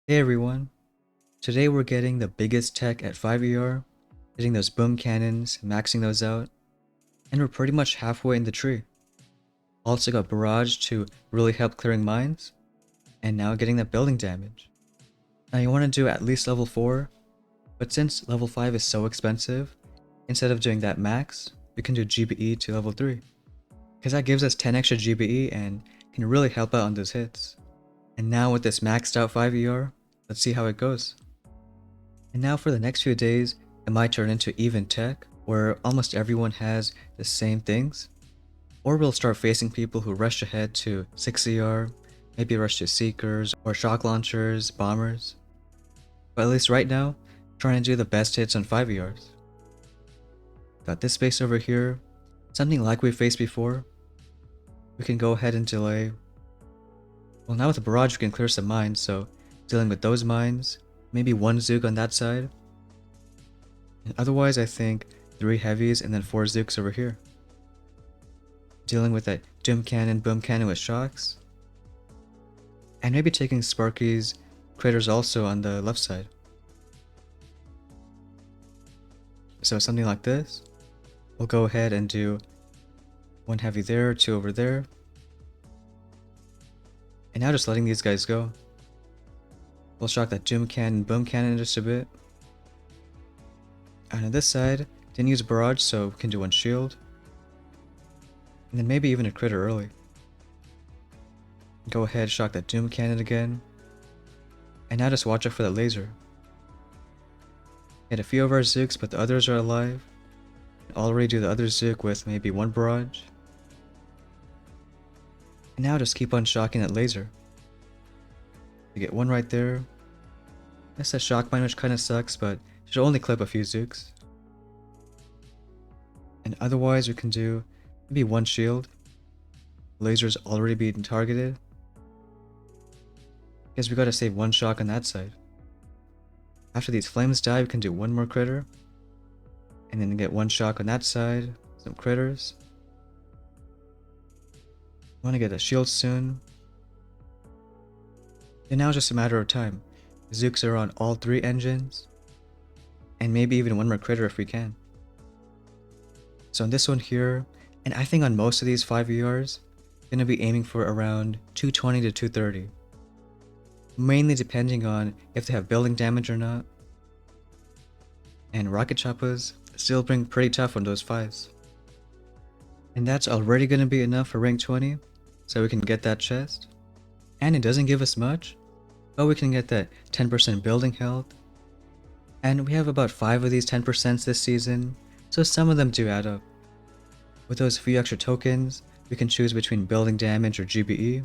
Hey everyone, today we're getting the biggest tech at 5ER, hitting those boom cannons, maxing those out, and we're pretty much halfway in the tree. Also got Barrage to really help clearing mines, and now getting that building damage. Now you want to do at least level 4, but since level 5 is so expensive, instead of doing that max, we can do GBE to level 3. Because that gives us 10 extra GBE and can really help out on those hits. And now with this maxed out 5ER, let's see how it goes. And now for the next few days, it might turn into even tech, where almost everyone has the same things. Or we'll start facing people who rush ahead to 6ER, maybe rush to Seekers, or shock launchers, bombers. But at least right now, trying to do the best hits on 5ERs. Got this space over here, something like we faced before. We can go ahead and delay. Well, now with the barrage we can clear some mines, so dealing with those mines, maybe one Zook on that side. And otherwise I think 3 heavies and then 4 Zooks over here. Dealing with that Doom Cannon, Boom Cannon with shocks. And maybe taking Sparky's critters also on the left side. So something like this. We'll go ahead and do 1 heavy there, 2 over there. And now just letting these guys go. We'll shock that Doom Cannon, Boom Cannon in just a bit. And on this side, didn't use Barrage, so we can do 1 shield. And then maybe even a critter early. Go ahead, shock that Doom Cannon again. And now just watch out for that laser. Hit a few of our Zooks, but the others are alive. Already do the other Zook with maybe 1 Barrage. And now just keep on shocking that laser. You get 1 right there. That's a shock mine, which kinda sucks, but should only clip a few Zooks. And otherwise we can do maybe 1 shield. Laser's already being targeted. Guess we gotta save 1 shock on that side. After these flames die, we can do 1 more critter. And then get 1 shock on that side, some critters. Wanna get a shield soon. And now it's just a matter of time. Zooks are on all 3 engines. And maybe even 1 more critter if we can. So on this one here, and I think on most of these 5ERs, gonna be aiming for around 220 to 230. Mainly depending on if they have building damage or not. And rocket choppas still bring pretty tough on those 5s. And that's already gonna be enough for rank 20, so we can get that chest. And it doesn't give us much, but we can get that 10% building health. And we have about 5 of these 10% this season, so some of them do add up. With those few extra tokens, we can choose between building damage or GBE.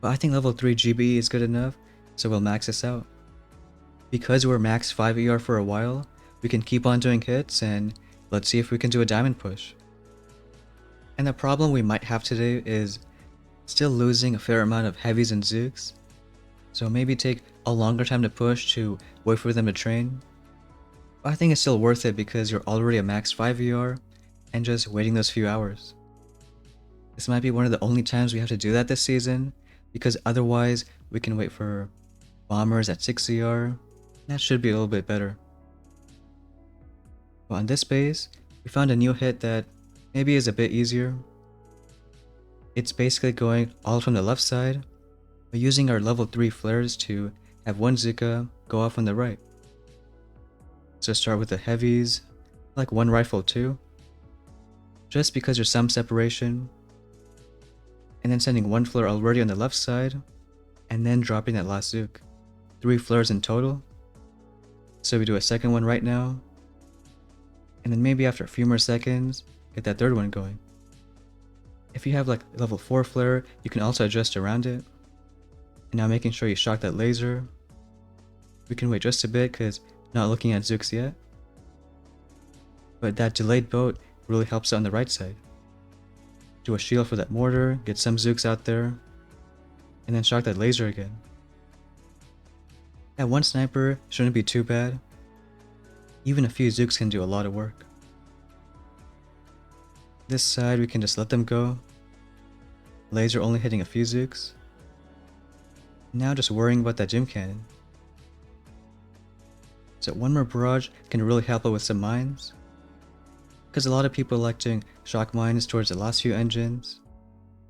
But I think level 3 GBE is good enough, so we'll max this out. Because we're max 5ER for a while, we can keep on doing hits and let's see if we can do a diamond push. And the problem we might have today is still losing a fair amount of heavies and Zooks. So maybe take a longer time to push to wait for them to train. But I think it's still worth it because you're already a max 5ER and just waiting those few hours. This might be one of the only times we have to do that this season, because otherwise we can wait for bombers at 6ER. That should be a little bit better. But on this base, we found a new hit that maybe is a bit easier. It's basically going all from the left side, but using our level 3 flares to have 1 Zika go off on the right. So start with the heavies, like 1 rifle too, just because there's some separation. And then sending 1 flare already on the left side, and then dropping that last Zook. 3 flares in total. So we do a second one right now. And then maybe after a few more seconds, get that third one going. If you have like level 4 flare, you can also adjust around it. And now making sure you shock that laser. We can wait just a bit because not looking at Zooks yet. But that delayed boat really helps out on the right side. Do a shield for that mortar, get some Zooks out there, and then shock that laser again. That 1 sniper shouldn't be too bad. Even a few Zooks can do a lot of work. This side we can just let them go. Laser only hitting a few Zooks. Now just worrying about that gym cannon. So one more barrage can really help out with some mines, because a lot of people like doing shock mines towards the last few engines,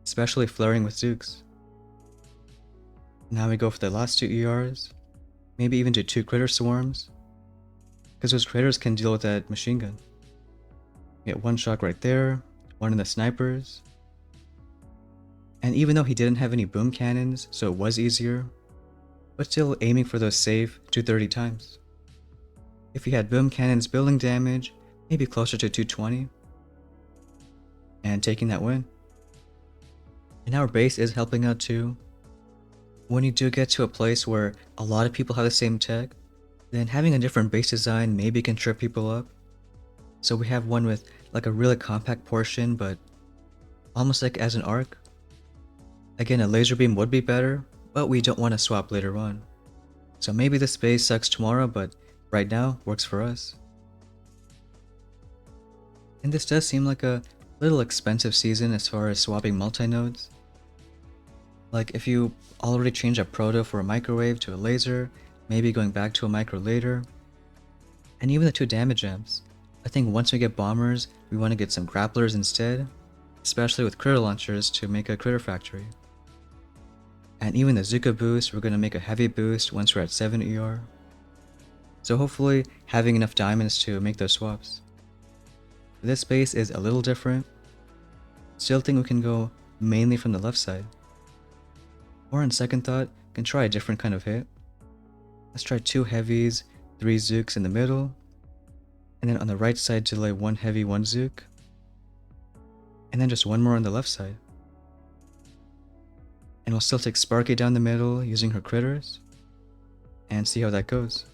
especially flaring with Zooks. Now we go for the last two ERs, maybe even do 2 critter swarms, because those critters can deal with that machine gun. Get 1 shock right there, 1 in the snipers. And even though he didn't have any boom cannons, so it was easier, but still aiming for those safe 230 times. If he had boom cannons building damage, maybe closer to 220, and taking that win. And our base is helping out too. When you do get to a place where a lot of people have the same tech, then having a different base design maybe can trip people up. So we have one with like a really compact portion, but almost like as an arc. Again, a laser beam would be better, but we don't want to swap later on. So maybe this base sucks tomorrow, but right now works for us. And this does seem like a little expensive season as far as swapping multi-nodes. Like if you already change a proto for a microwave to a laser, maybe going back to a micro later. And even the 2 damage amps. I think once we get bombers, we want to get some grapplers instead, especially with critter launchers to make a critter factory. And even the Zuka boost, we're going to make a heavy boost once we're at 7 ER. So hopefully having enough diamonds to make those swaps. This base is a little different. Still think we can go mainly from the left side. Or on second thought, can try a different kind of hit. Let's try 2 heavies, 3 Zooks in the middle. And then on the right side delay 1 heavy, 1 Zook. And then just 1 more on the left side. And we'll still take Sparky down the middle using her critters. And see how that goes.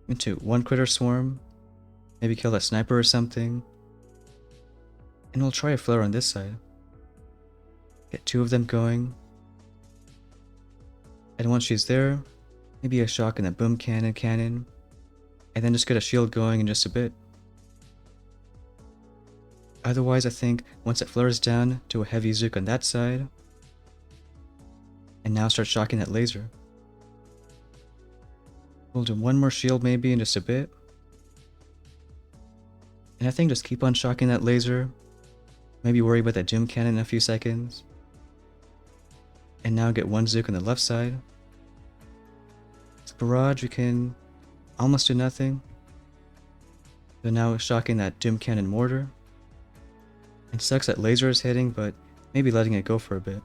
Into 1 critter swarm. Maybe kill that sniper or something. And we'll try a flare on this side. Get 2 of them going. And once she's there, maybe a shock in the boom cannon. And then just get a shield going in just a bit. Otherwise, I think once it flares down, do a heavy Zook on that side. And now start shocking that laser. We'll do 1 more shield maybe in just a bit. And I think just keep on shocking that laser. Maybe worry about that gym cannon in a few seconds. And now get 1 Zook on the left side. This barrage, we can almost do nothing. So now shocking that gym cannon mortar. It sucks that laser is hitting, but maybe letting it go for a bit.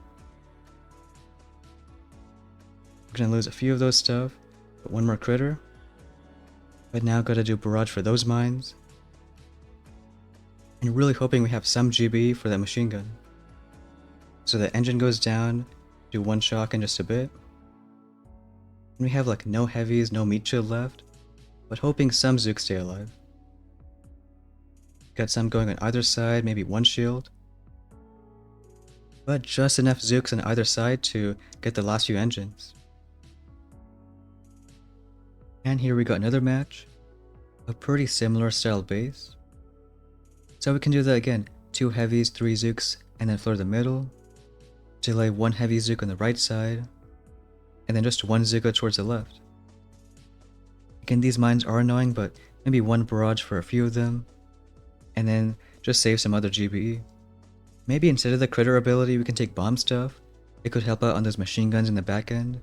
We're gonna lose a few of those stuff, but 1 more critter. But now gotta do barrage for those mines. And really hoping we have some GB for that machine gun. So the engine goes down, do 1 shock in just a bit. And we have like no heavies, no meat shield left, but hoping some Zooks stay alive. Got some going on either side, maybe 1 shield. But just enough Zooks on either side to get the last few engines. And here we got another match. A pretty similar style base. So we can do that again. 2 heavies, 3 Zooks, and then flare the middle. Delay 1 heavy Zook on the right side. And then just 1 Zuka towards the left. Again, these mines are annoying, but maybe 1 barrage for a few of them. And then just save some other GBE. Maybe instead of the critter ability, we can take bomb stuff. It could help out on those machine guns in the back end.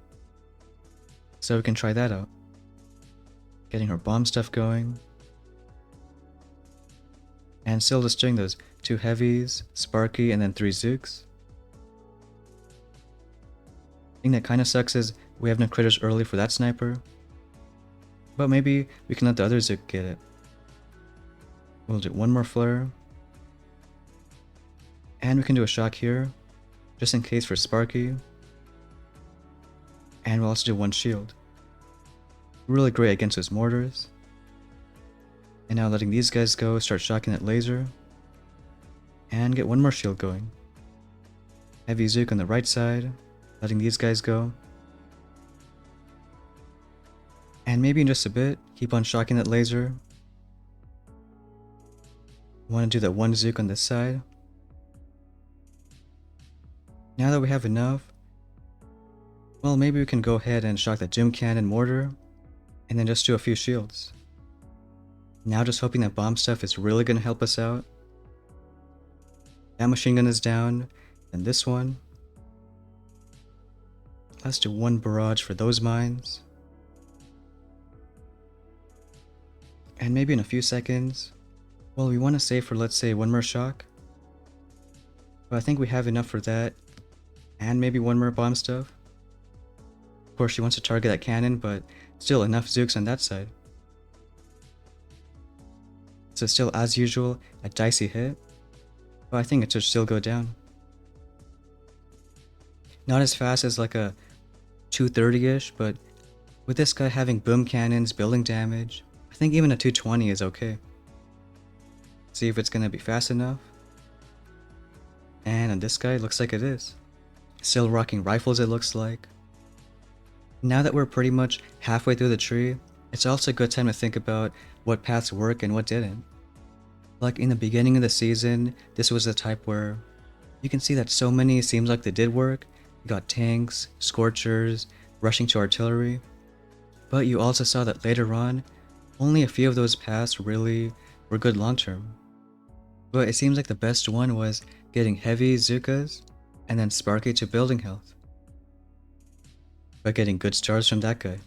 So we can try that out. Getting her bomb stuff going. And still just doing those 2 heavies, Sparky, and then 3 Zooks. The thing that kinda sucks is we have no critters early for that sniper. But maybe we can let the other Zook get it. We'll do 1 more flare. And we can do a shock here, just in case for Sparky. And we'll also do 1 shield. Really great against those mortars. And now letting these guys go, start shocking that laser. And get 1 more shield going. Heavy Zook on the right side, letting these guys go. And maybe in just a bit, keep on shocking that laser. Want to do that 1 Zook on this side. Now that we have enough, well, maybe we can go ahead and shock the Doom Cannon mortar, and then just do a few shields. Now just hoping that bomb stuff is really gonna help us out. That machine gun is down, and this one. Let's do one barrage for those mines. And maybe in a few seconds, well, we want to save for, let's say, one more shock. But I think we have enough for that, and maybe one more bomb stuff. Of course, she wants to target that cannon, but still enough Zooks on that side. So still, as usual, a dicey hit, but I think it should still go down. Not as fast as like a 230-ish, but with this guy having boom cannons, building damage, I think even a 220 is okay. See if it's gonna be fast enough. And on this guy, it looks like it is. Still rocking rifles, it looks like. Now that we're pretty much halfway through the tree, it's also a good time to think about what paths work and what didn't. Like in the beginning of the season, this was the type where you can see that so many seems like they did work. You got tanks, scorchers, rushing to artillery. But you also saw that later on, only a few of those paths really were good long term. But it seems like the best one was getting heavy Zookas and then Sparky to building health. But getting good stars from that guy.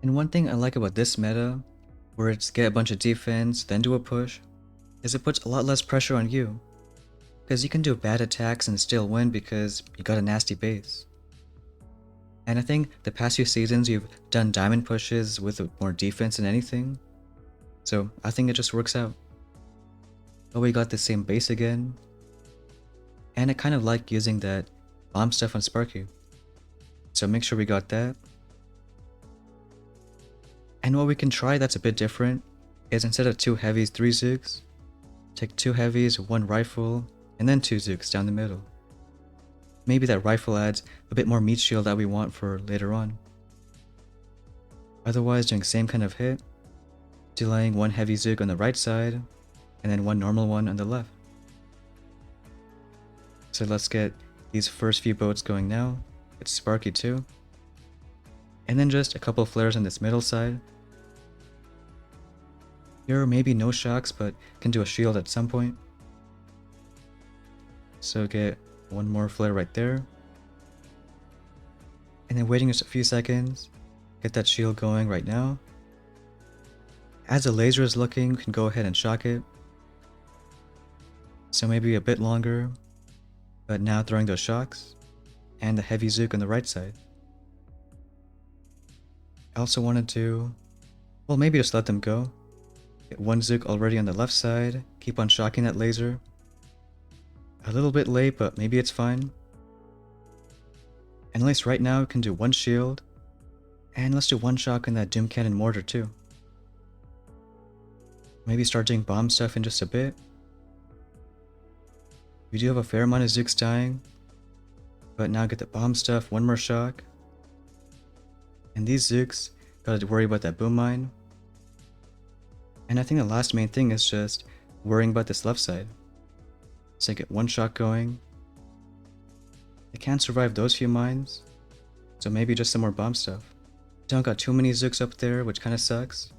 And one thing I like about this meta, where it's get a bunch of defense, then do a push, is it puts a lot less pressure on you. Because you can do bad attacks and still win because you got a nasty base. And I think the past few seasons you've done diamond pushes with more defense than anything. So I think it just works out. But we got the same base again. And I kind of like using that bomb stuff on Sparky. So make sure we got that. And what we can try that's a bit different is instead of 2 heavies, 3 Zooks, take 2 heavies, 1 rifle, and then 2 Zooks down the middle. Maybe that rifle adds a bit more meat shield that we want for later on. Otherwise, doing same kind of hit, delaying 1 heavy Zook on the right side, and then 1 normal one on the left. So let's get these first few boats going now. It's Sparky too. And then just a couple flares on this middle side. Here maybe no shocks, but can do a shield at some point. So get 1 more flare right there. And then waiting just a few seconds, get that shield going right now. As the laser is looking, you can go ahead and shock it. So maybe a bit longer, but now throwing those shocks, and the heavy Zook on the right side. I also want to do, well, maybe just let them go. Get 1 Zook already on the left side, keep on shocking that laser. A little bit late, but maybe it's fine. And at least right now we can do 1 shield, and let's do 1 shock in that Doom Cannon mortar too. Maybe start doing bomb stuff in just a bit. We do have a fair amount of Zooks dying, but now get the bomb stuff, 1 more shock. And these Zooks, gotta worry about that boom mine. And I think the last main thing is just worrying about this left side. So I get 1 shot going. I can't survive those few mines, so maybe just some more bomb stuff. Don't got too many Zooks up there, which kinda sucks.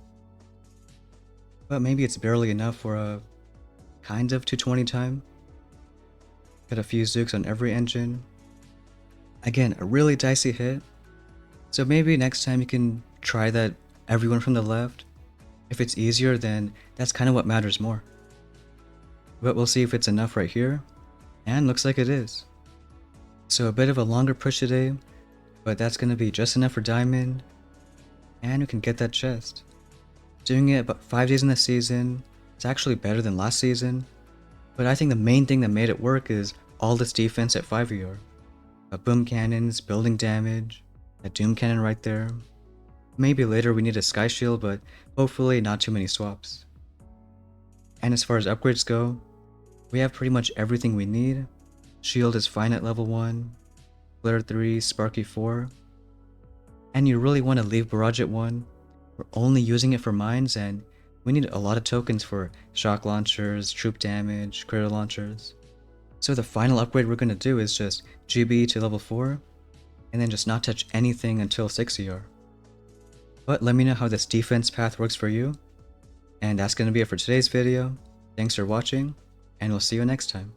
But maybe it's barely enough for a kind of 220 time. Got a few Zooks on every engine. Again, a really dicey hit. So maybe next time you can try that everyone from the left. If it's easier, then that's kind of what matters more. But we'll see if it's enough right here. And looks like it is. So a bit of a longer push today, but that's going to be just enough for diamond. And we can get that chest. Doing it about 5 days in the season, it's actually better than last season. But I think the main thing that made it work is all this defense at 5 ER. Boom cannons, building damage, a Doom Cannon right there. Maybe later we need a Sky Shield, but hopefully not too many swaps. And as far as upgrades go, we have pretty much everything we need. Shield is fine at level 1, Flare 3, Sparky 4. And you really want to leave Barrage at 1. We're only using it for mines, and we need a lot of tokens for shock launchers, troop damage, critter launchers. So the final upgrade we're going to do is just GB to level 4, and then just not touch anything until 6 ER. But let me know how this defense path works for you. And that's going to be it for today's video. Thanks for watching, and we'll see you next time.